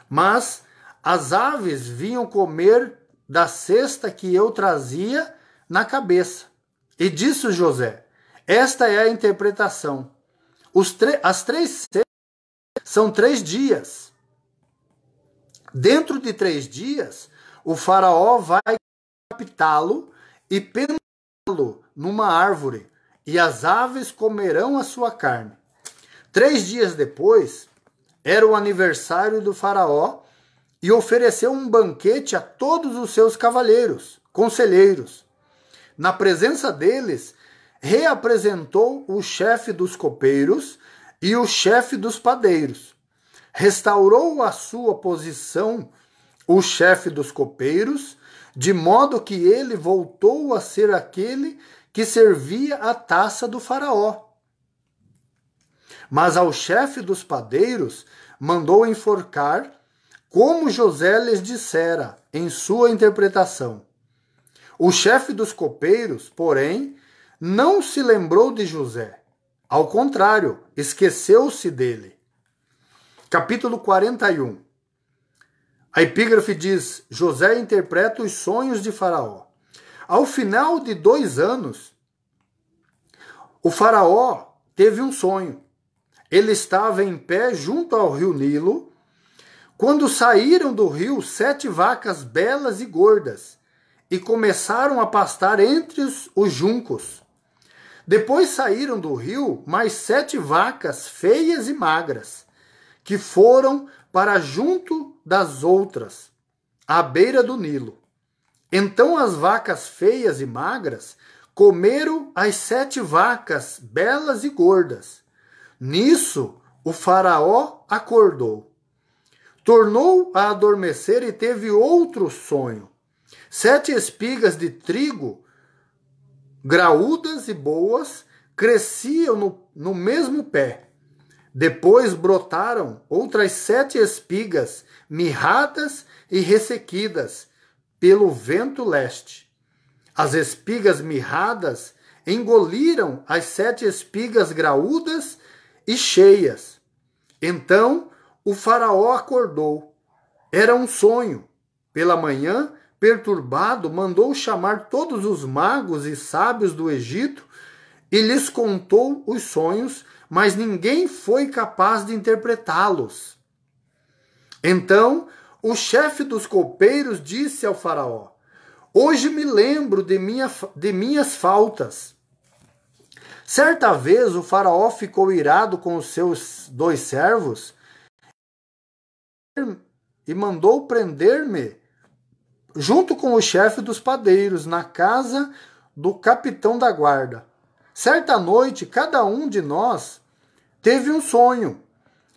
Mas as aves vinham comer da cesta que eu trazia na cabeça. E disse José: esta é a interpretação. As 3 cestas são 3 dias. Dentro de 3 dias, o Faraó vai captá-lo e pendurá-lo numa árvore, e as aves comerão a sua carne. 3 dias depois, era o aniversário do Faraó, e ofereceu um banquete a todos os seus conselheiros. Na presença deles, reapresentou o chefe dos copeiros e o chefe dos padeiros. Restaurou a sua posição o chefe dos copeiros, de modo que ele voltou a ser aquele que servia a taça do Faraó. Mas ao chefe dos padeiros mandou enforcar, como José lhes dissera em sua interpretação. O chefe dos copeiros, porém, não se lembrou de José. Ao contrário, esqueceu-se dele. Capítulo 41. A epígrafe diz: José interpreta os sonhos de Faraó. Ao final de 2 anos, o Faraó teve um sonho. Ele estava em pé junto ao rio Nilo, quando saíram do rio 7 vacas belas e gordas, e começaram a pastar entre os juncos. Depois saíram do rio mais 7 vacas feias e magras, que foram para junto das outras, à beira do Nilo. Então as vacas feias e magras comeram as 7 vacas belas e gordas. Nisso o Faraó acordou. Tornou a adormecer e teve outro sonho. 7 espigas de trigo, graúdas e boas, cresciam no mesmo pé. Depois brotaram outras 7 espigas, mirradas e ressequidas pelo vento leste. As espigas mirradas engoliram as 7 espigas graúdas e cheias. Então o Faraó acordou. Era um sonho. Pela manhã, perturbado, mandou chamar todos os magos e sábios do Egito e lhes contou os sonhos, mas ninguém foi capaz de interpretá-los. Então o chefe dos copeiros disse ao Faraó: hoje me lembro de minhas faltas. Certa vez o Faraó ficou irado com os seus 2 servos e mandou prender-me junto com o chefe dos padeiros na casa do capitão da guarda. Certa noite, cada um de nós teve um sonho,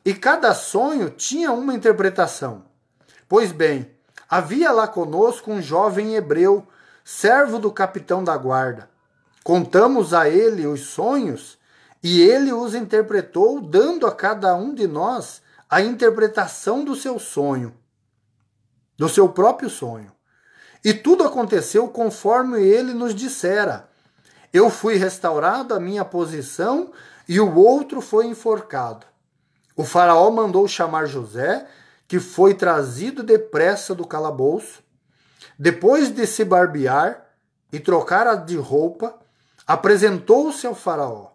e cada sonho tinha uma interpretação. Pois bem, Havia lá conosco um jovem hebreu, servo do capitão da guarda. Contamos a ele os sonhos e ele os interpretou, dando a cada um de nós a interpretação do seu sonho, do seu próprio sonho. E tudo aconteceu conforme ele nos dissera. Eu fui restaurado à minha posição e o outro foi enforcado. O faraó mandou chamar José, que foi trazido depressa do calabouço. Depois de se barbear e trocar de roupa, apresentou-se ao faraó.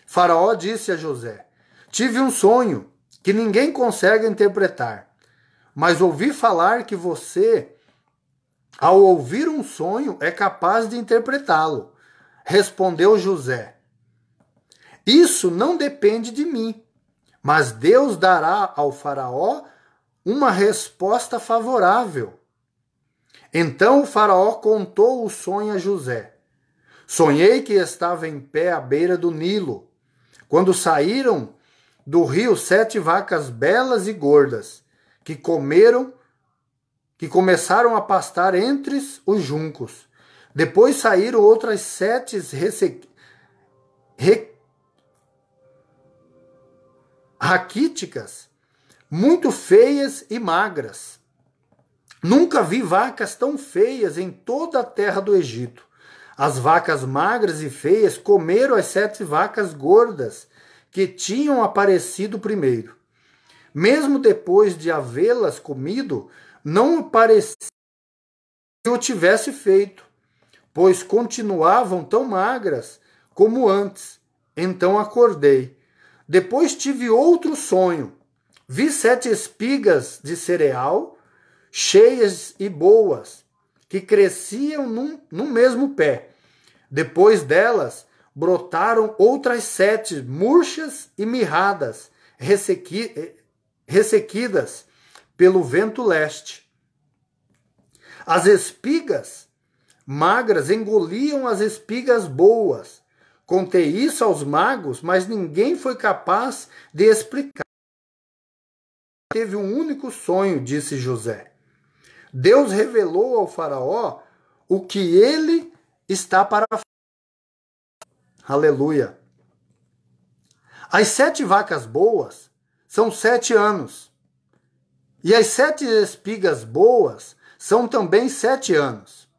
Faraó disse a José: tive um sonho que ninguém consegue interpretar, mas ouvi falar que você, ao ouvir um sonho, é capaz de interpretá-lo. Respondeu José: isso não depende de mim, mas Deus dará ao faraó uma resposta favorável. Então o faraó contou o sonho a José. Sonhei que estava em pé à beira do Nilo, quando saíram do rio 7 vacas belas e gordas, que começaram a pastar entre os juncos. Depois saíram outras 7 raquíticas, muito feias e magras. Nunca vi vacas tão feias em toda a terra do Egito. As vacas magras e feias comeram as 7 vacas gordas que tinham aparecido primeiro. Mesmo depois de havê-las comido, não parecia que o tivesse feito, pois continuavam tão magras como antes. Então acordei. Depois tive outro sonho. Vi 7 espigas de cereal, cheias e boas, que cresciam no mesmo pé. Depois delas, brotaram outras 7 murchas e mirradas, ressequidas pelo vento leste. As espigas magras engoliam as espigas boas. Contei isso aos magos, mas ninguém foi capaz de explicar. Teve um único sonho, disse José. Deus revelou ao faraó o que ele está para fazer. Aleluia. As 7 vacas boas são 7 anos. E as 7 espigas boas são também 7 anos.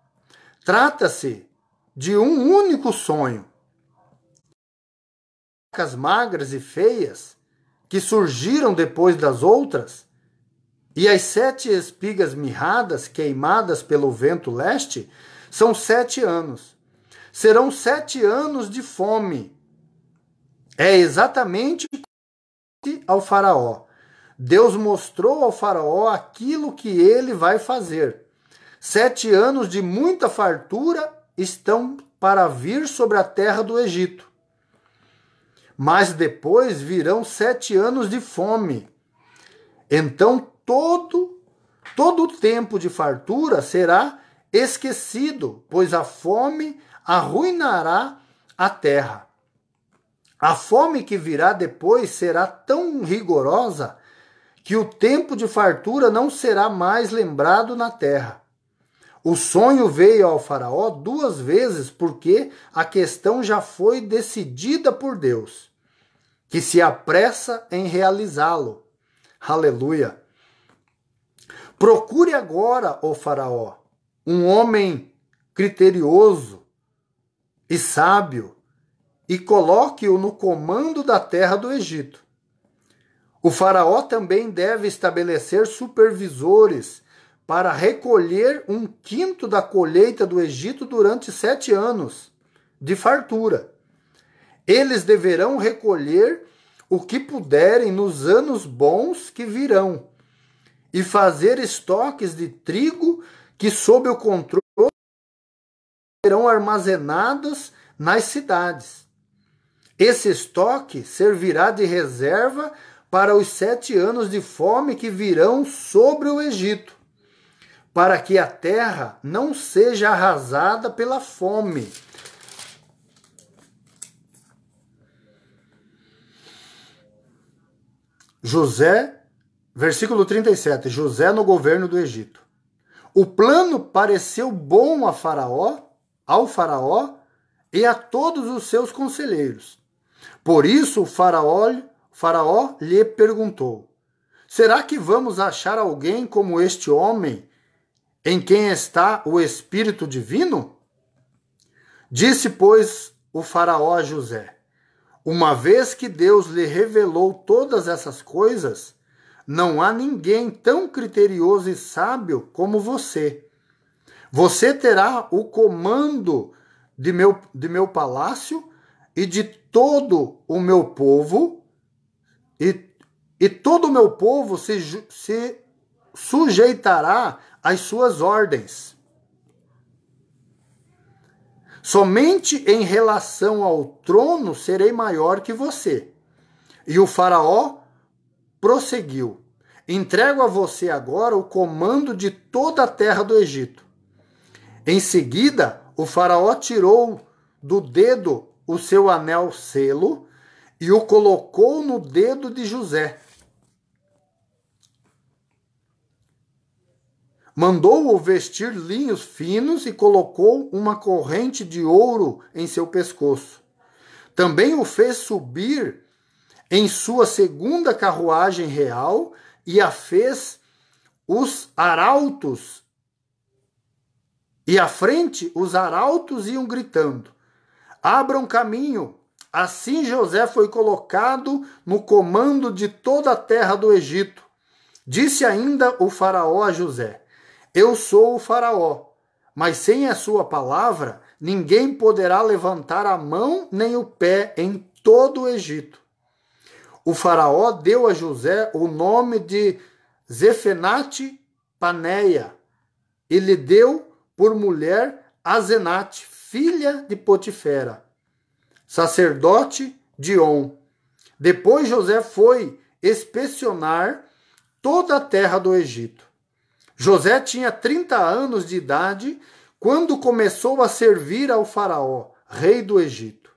Trata-se de um único sonho. As vacas magras e feias que surgiram depois das outras, e as 7 espigas mirradas queimadas pelo vento leste, são 7 anos. Serão 7 anos de fome. É exatamente ao faraó. Deus mostrou ao faraó aquilo que ele vai fazer. 7 anos de muita fartura estão para vir sobre a terra do Egito. Mas depois virão 7 anos de fome. Então todo o tempo de fartura será esquecido, pois a fome arruinará a terra. A fome que virá depois será tão rigorosa que o tempo de fartura não será mais lembrado na terra. O sonho veio ao faraó 2 vezes porque a questão já foi decidida por Deus, que se apressa em realizá-lo. Aleluia! Procure agora, ó faraó, um homem criterioso e sábio e coloque-o no comando da terra do Egito. O faraó também deve estabelecer supervisores para recolher 1/5 da colheita do Egito durante 7 anos de fartura. Eles deverão recolher o que puderem nos anos bons que virão e fazer estoques de trigo que, sob o controle, serão armazenados nas cidades. Esse estoque servirá de reserva para os 7 anos de fome que virão sobre o Egito, para que a terra não seja arrasada pela fome. José, versículo 37, José no governo do Egito. O plano pareceu bom ao faraó e a todos os seus conselheiros. Por isso o faraó lhe perguntou: será que vamos achar alguém como este homem em quem está o Espírito Divino? Disse, pois, o faraó a José: uma vez que Deus lhe revelou todas essas coisas, não há ninguém tão criterioso e sábio como você. Você terá o comando de meu palácio e de todo o meu povo, e todo o meu povo se sujeitará às suas ordens. Somente em relação ao trono serei maior que você. E o faraó prosseguiu: entrego a você agora o comando de toda a terra do Egito. Em seguida, o faraó tirou do dedo o seu anel selo e o colocou no dedo de José. Mandou-o vestir linhos finos e colocou uma corrente de ouro em seu pescoço. Também o fez subir em sua segunda carruagem real e a fez os arautos. E à frente os arautos iam gritando: abram caminho. Assim José foi colocado no comando de toda a terra do Egito. Disse ainda o faraó a José: eu sou o faraó, mas sem a sua palavra ninguém poderá levantar a mão nem o pé em todo o Egito. O faraó deu a José o nome de Zefenate Paneia e lhe deu por mulher Azenate, filha de Potifera, sacerdote de On. Depois José foi inspecionar toda a terra do Egito. José tinha 30 anos de idade quando começou a servir ao faraó, rei do Egito.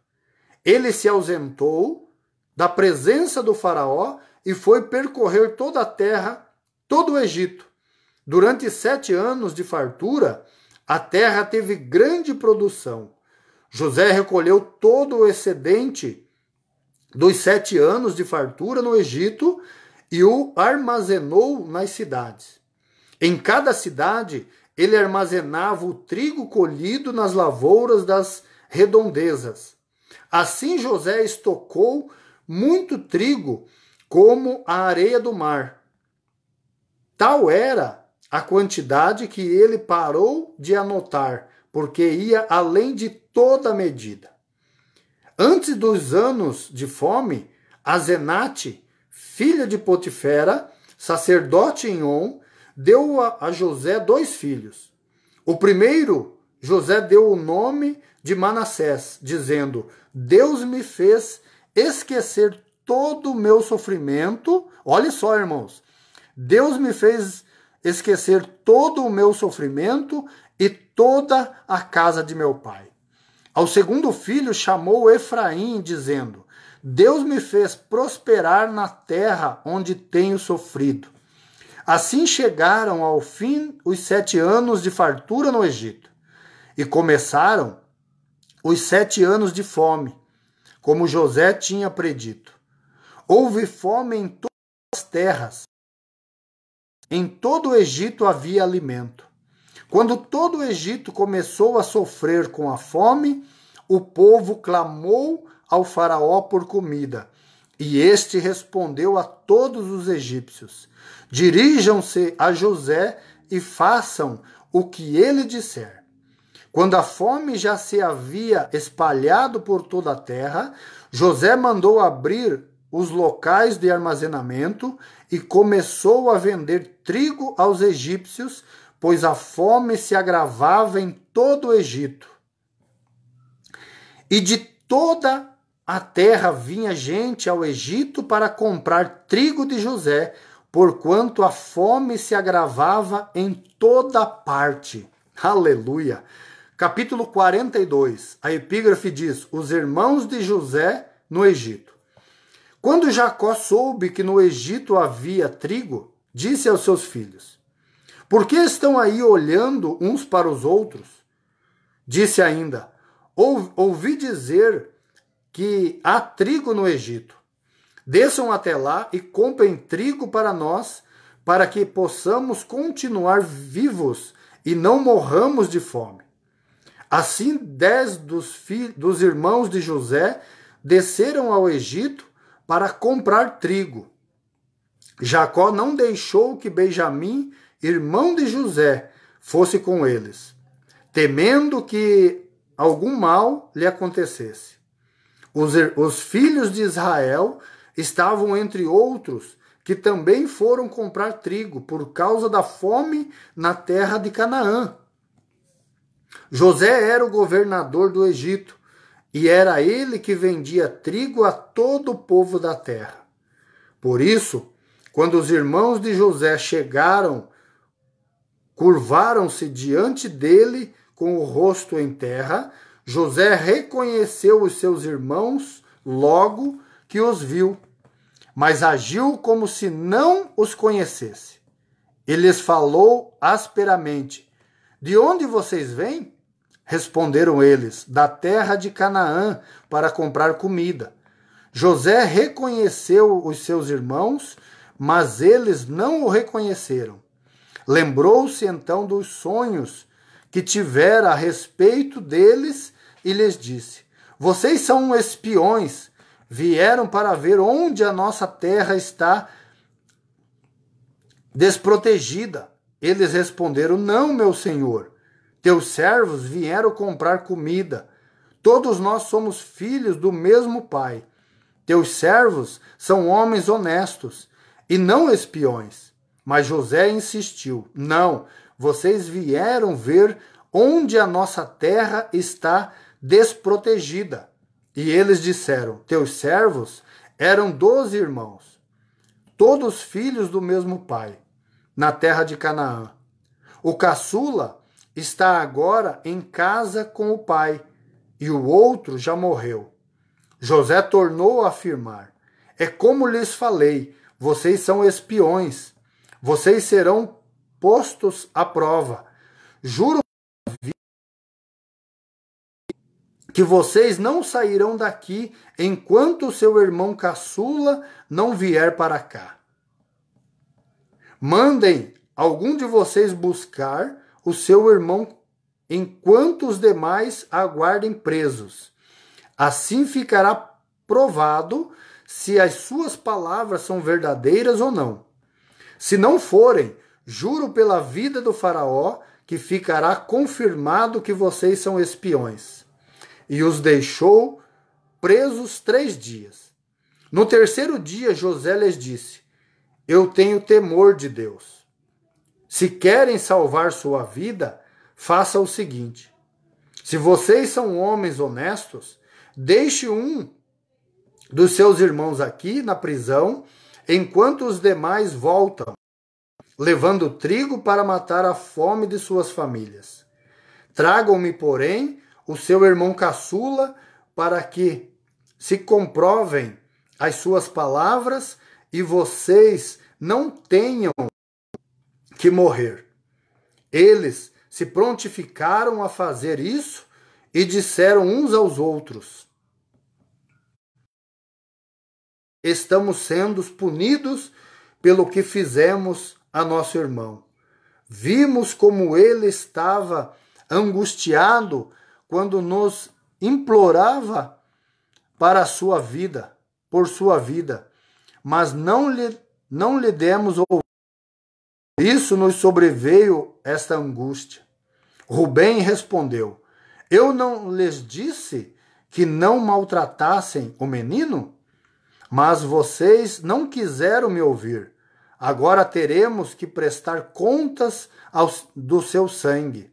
Ele se ausentou da presença do faraó e foi percorrer toda a terra, todo o Egito. Durante 7 anos de fartura, a terra teve grande produção. José recolheu todo o excedente dos 7 anos de fartura no Egito e o armazenou nas cidades. Em cada cidade, ele armazenava o trigo colhido nas lavouras das redondezas. Assim José estocou muito trigo como a areia do mar. Tal era a quantidade que ele parou de anotar, porque ia além de toda medida. Antes dos anos de fome, Azenate, filha de Potifera, sacerdote em On, deu a José 2 filhos. O primeiro, José deu o nome de Manassés, dizendo: Deus me fez esquecer todo o meu sofrimento. Olha só, irmãos. Deus me fez esquecer todo o meu sofrimento e toda a casa de meu pai. Ao segundo filho chamou Efraim, dizendo: Deus me fez prosperar na terra onde tenho sofrido. Assim chegaram ao fim os 7 anos de fartura no Egito, e começaram os 7 anos de fome, como José tinha predito. Houve fome em todas as terras. Em todo o Egito havia alimento. Quando todo o Egito começou a sofrer com a fome, o povo clamou ao faraó por comida, e este respondeu a todos os egípcios: dirijam-se a José e façam o que ele disser. Quando a fome já se havia espalhado por toda a terra, José mandou abrir os locais de armazenamento e começou a vender trigo aos egípcios, pois a fome se agravava em todo o Egito. E de toda a terra vinha gente ao Egito para comprar trigo de José, porquanto a fome se agravava em toda parte. Aleluia! Capítulo 42, a epígrafe diz: os irmãos de José no Egito. Quando Jacó soube que no Egito havia trigo, disse aos seus filhos: Por que estão aí olhando uns para os outros? Disse ainda: ouvi dizer que há trigo no Egito. Desçam até lá e comprem trigo para nós, para que possamos continuar vivos e não morramos de fome. Assim 10 dos irmãos de José desceram ao Egito para comprar trigo. Jacó não deixou que Benjamim, irmão de José, fosse com eles, temendo que algum mal lhe acontecesse. Os filhos de Israel estavam entre outros que também foram comprar trigo por causa da fome na terra de Canaã. José era o governador do Egito e era ele que vendia trigo a todo o povo da terra. Por isso, quando os irmãos de José chegaram, curvaram-se diante dele com o rosto em terra. José reconheceu os seus irmãos logo que os viu, mas agiu como se não os conhecesse. Ele lhes falou asperamente: de onde vocês vêm? Responderam eles: da terra de Canaã, para comprar comida. José reconheceu os seus irmãos, mas eles não o reconheceram. Lembrou-se então dos sonhos que tivera a respeito deles e lhes disse: vocês são espiões, vieram para ver onde a nossa terra está desprotegida. Eles responderam: não, meu senhor, teus servos vieram comprar comida. Todos nós somos filhos do mesmo pai. Teus servos são homens honestos e não espiões. Mas José insistiu: não, vocês vieram ver onde a nossa terra está desprotegida. E eles disseram: teus servos eram 12 irmãos, todos filhos do mesmo pai, na terra de Canaã. O caçula está agora em casa com o pai, e o outro já morreu. José tornou a afirmar: é como lhes falei, vocês são espiões, vocês serão postos à prova. Juro que vocês não sairão daqui enquanto o seu irmão caçula não vier para cá. Mandem algum de vocês buscar o seu irmão enquanto os demais aguardem presos. Assim ficará provado se as suas palavras são verdadeiras ou não. Se não forem, juro pela vida do faraó que ficará confirmado que vocês são espiões. E os deixou presos 3 dias. No terceiro dia, José lhes disse: eu tenho temor de Deus. Se querem salvar sua vida, faça o seguinte: se vocês são homens honestos, deixe um dos seus irmãos aqui na prisão, enquanto os demais voltam, levando trigo para matar a fome de suas famílias. Tragam-me, porém, o seu irmão caçula, para que se comprovem as suas palavras e vocês não tenham que morrer. Eles se prontificaram a fazer isso e disseram uns aos outros: estamos sendo punidos pelo que fizemos a nosso irmão. Vimos como ele estava angustiado quando nos implorava para a sua vida, por sua vida, mas não lhe demos ouvido. Por isso nos sobreveio esta angústia. Rubem respondeu: eu não lhes disse que não maltratassem o menino? Mas vocês não quiseram me ouvir. Agora teremos que prestar contas do seu sangue.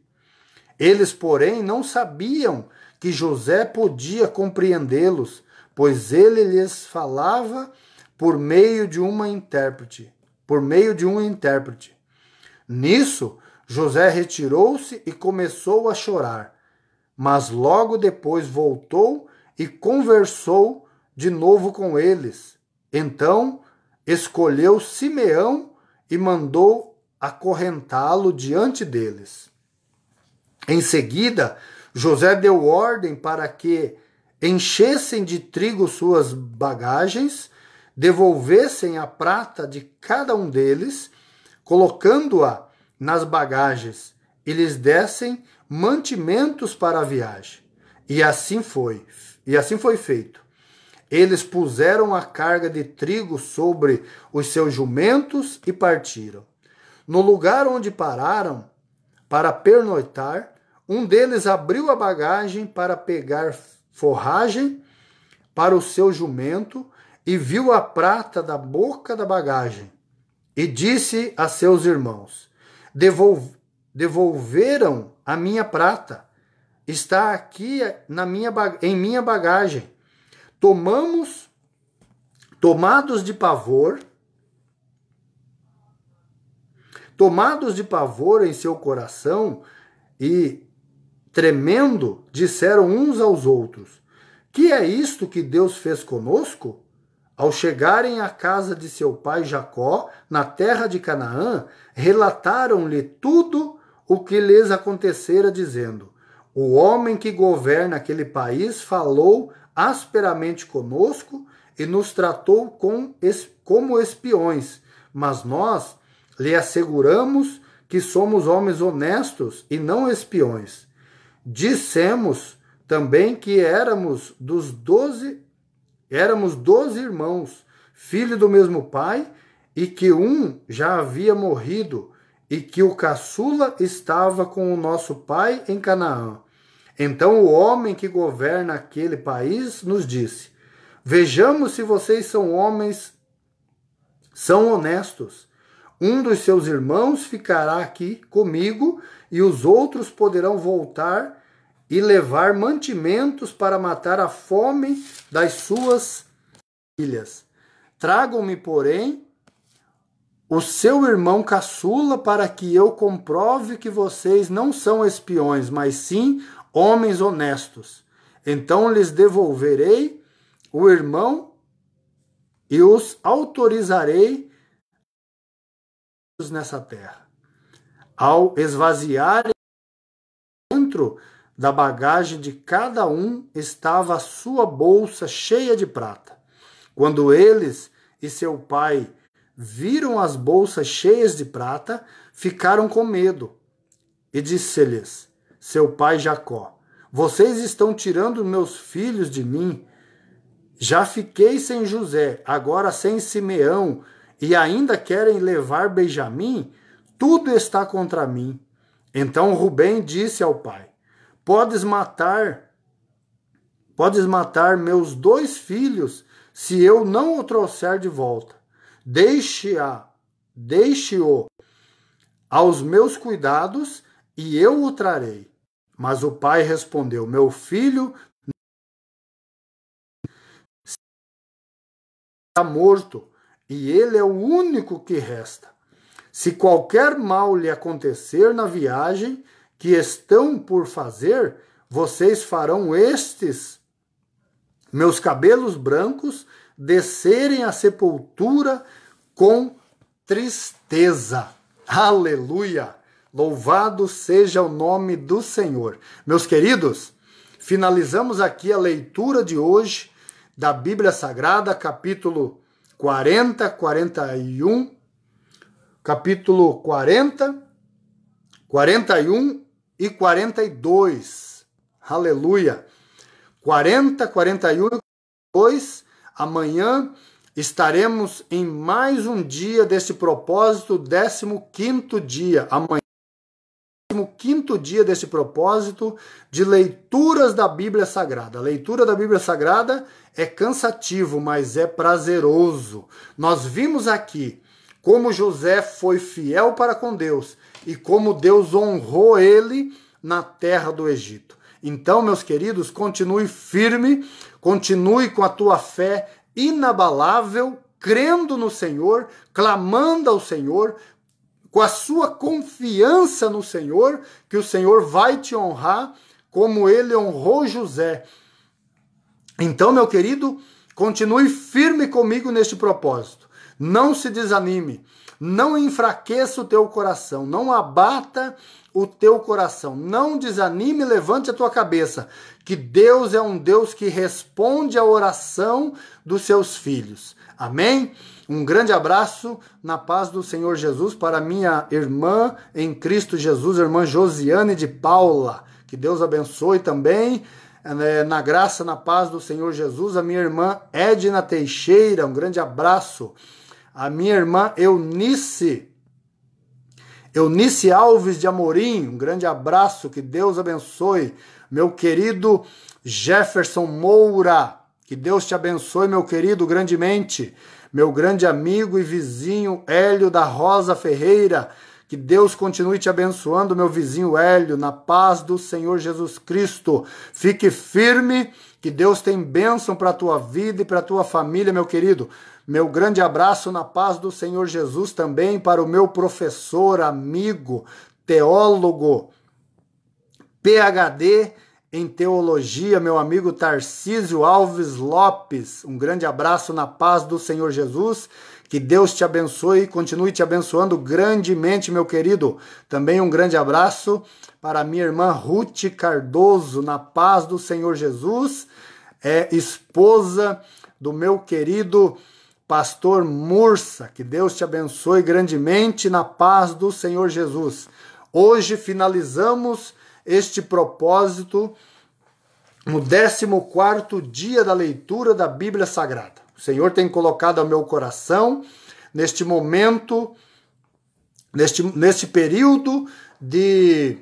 Eles, porém, não sabiam que José podia compreendê-los, pois ele lhes falava por meio de um intérprete. Nisso, José retirou-se e começou a chorar, mas logo depois voltou e conversou de novo com eles. Então escolheu Simeão e mandou acorrentá-lo diante deles. Em seguida, José deu ordem para que enchessem de trigo suas bagagens, devolvessem a prata de cada um deles, colocando-a nas bagagens, e lhes dessem mantimentos para a viagem. E assim foi feito. Eles puseram a carga de trigo sobre os seus jumentos e partiram. No lugar onde pararam para pernoitar, um deles abriu a bagagem para pegar forragem para o seu jumento e viu a prata da boca da bagagem. E disse a seus irmãos: devolveram a minha prata. Está aqui em minha bagagem. Tomados de pavor em seu coração e tremendo, disseram uns aos outros: que é isto que Deus fez conosco? Ao chegarem à casa de seu pai Jacó, na terra de Canaã, relataram-lhe tudo o que lhes acontecera, dizendo: o homem que governa aquele país falou asperamente conosco e nos tratou como espiões, mas nós lhe asseguramos que somos homens honestos e não espiões. Dissemos também que éramos 12 irmãos, filhos do mesmo pai, e que um já havia morrido, e que o caçula estava com o nosso pai em Canaã. Então o homem que governa aquele país nos disse: vejamos se vocês são honestos. Um dos seus irmãos ficará aqui comigo e os outros poderão voltar e levar mantimentos para matar a fome das suas filhas. Tragam-me, porém, o seu irmão caçula para que eu comprove que vocês não são espiões, mas sim homens honestos. Então lhes devolverei o irmão e os autorizarei nessa terra. Ao esvaziarem dentro da bagagem de cada um estava a sua bolsa cheia de prata. Quando eles e seu pai viram as bolsas cheias de prata, ficaram com medo. E disse-lhes seu pai Jacó: vocês estão tirando meus filhos de mim. Já fiquei sem José, agora sem Simeão, e ainda querem levar Benjamim? Tudo está contra mim. Então Rubem disse ao pai: Podes matar meus 2 filhos se eu não o trouxer de volta. Deixe-o aos meus cuidados e eu o trarei. Mas o pai respondeu: meu filho está morto e ele é o único que resta. Se qualquer mal lhe acontecer na viagem que estão por fazer, vocês farão estes meus cabelos brancos descerem à sepultura com tristeza. Aleluia! Louvado seja o nome do Senhor. Meus queridos, finalizamos aqui a leitura de hoje da Bíblia Sagrada, capítulo 40, 41, capítulo 40, 41 e 42. Aleluia! 40, 41 e 42. Amanhã estaremos em mais um dia desse propósito, 15º dia. Amanhã, 15º dia desse propósito de leituras da Bíblia Sagrada. A leitura da Bíblia Sagrada é cansativo, mas é prazeroso. Nós vimos aqui como José foi fiel para com Deus e como Deus honrou ele na terra do Egito. Então, meus queridos, continue firme, continue com a tua fé inabalável, crendo no Senhor, clamando ao Senhor, com a sua confiança no Senhor, que o Senhor vai te honrar como ele honrou José. Então, meu querido, continue firme comigo neste propósito. Não se desanime, não enfraqueça o teu coração, não abata o teu coração, não desanime, levante a tua cabeça, que Deus é um Deus que responde à oração dos seus filhos. Amém? Um grande abraço na paz do Senhor Jesus para minha irmã em Cristo Jesus, irmã Josiane de Paula. Que Deus abençoe também, na graça, na paz do Senhor Jesus, a minha irmã Edna Teixeira, um grande abraço. A minha irmã Eunice Alves de Amorim, um grande abraço, que Deus abençoe. Meu querido Jefferson Moura, que Deus te abençoe, meu querido, grandemente. Meu grande amigo e vizinho Hélio da Rosa Ferreira, que Deus continue te abençoando, meu vizinho Hélio, na paz do Senhor Jesus Cristo. Fique firme, que Deus tem bênção para a tua vida e para a tua família, meu querido. Meu grande abraço na paz do Senhor Jesus também para o meu professor, amigo, teólogo, PhD em teologia, meu amigo Tarcísio Alves Lopes. Um grande abraço na paz do Senhor Jesus. Que Deus te abençoe e continue te abençoando grandemente, meu querido. Também um grande abraço para minha irmã Ruth Cardoso, na paz do Senhor Jesus, esposa do meu querido pastor Mursa. Que Deus te abençoe grandemente na paz do Senhor Jesus. Hoje finalizamos este propósito no 14º dia da leitura da Bíblia Sagrada. O Senhor tem colocado ao meu coração, neste momento, neste período de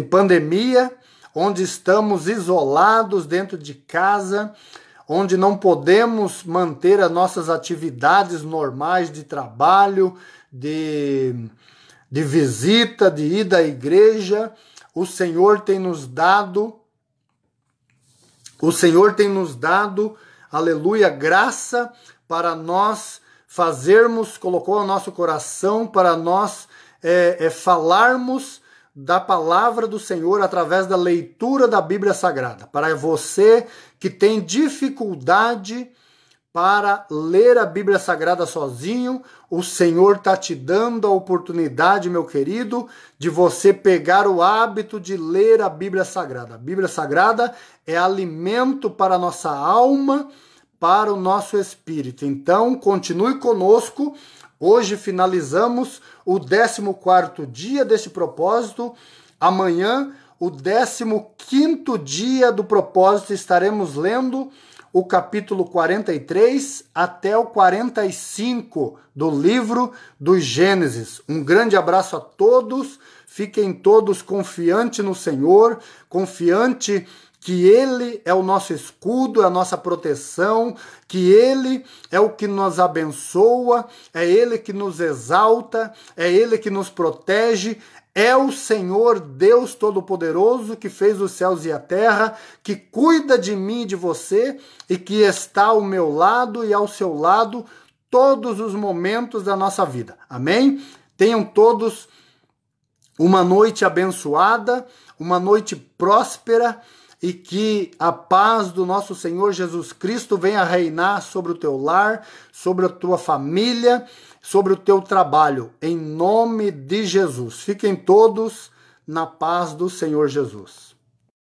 pandemia, onde estamos isolados dentro de casa, onde não podemos manter as nossas atividades normais de trabalho, de visita, de ida à igreja. O Senhor tem nos dado, aleluia, graça para nós fazermos, colocou ao nosso coração para nós falarmos da palavra do Senhor através da leitura da Bíblia Sagrada. Para você que tem dificuldade para ler a Bíblia Sagrada sozinho, o Senhor está te dando a oportunidade, meu querido, de você pegar o hábito de ler a Bíblia Sagrada. A Bíblia Sagrada é alimento para a nossa alma, para o nosso espírito. Então, continue conosco. Hoje finalizamos o 14º dia desse propósito. Amanhã, o 15º dia do propósito, estaremos lendo o capítulo 43 até o 45 do livro do Gênesis. Um grande abraço a todos, fiquem todos confiantes no Senhor, confiante que Ele é o nosso escudo, é a nossa proteção, que Ele é o que nos abençoa, é Ele que nos exalta, é Ele que nos protege. É o Senhor Deus Todo-Poderoso que fez os céus e a terra, que cuida de mim e de você e que está ao meu lado e ao seu lado todos os momentos da nossa vida. Amém? Tenham todos uma noite abençoada, uma noite próspera e que a paz do nosso Senhor Jesus Cristo venha reinar sobre o teu lar, sobre a tua família, sobre o teu trabalho, em nome de Jesus. Fiquem todos na paz do Senhor Jesus.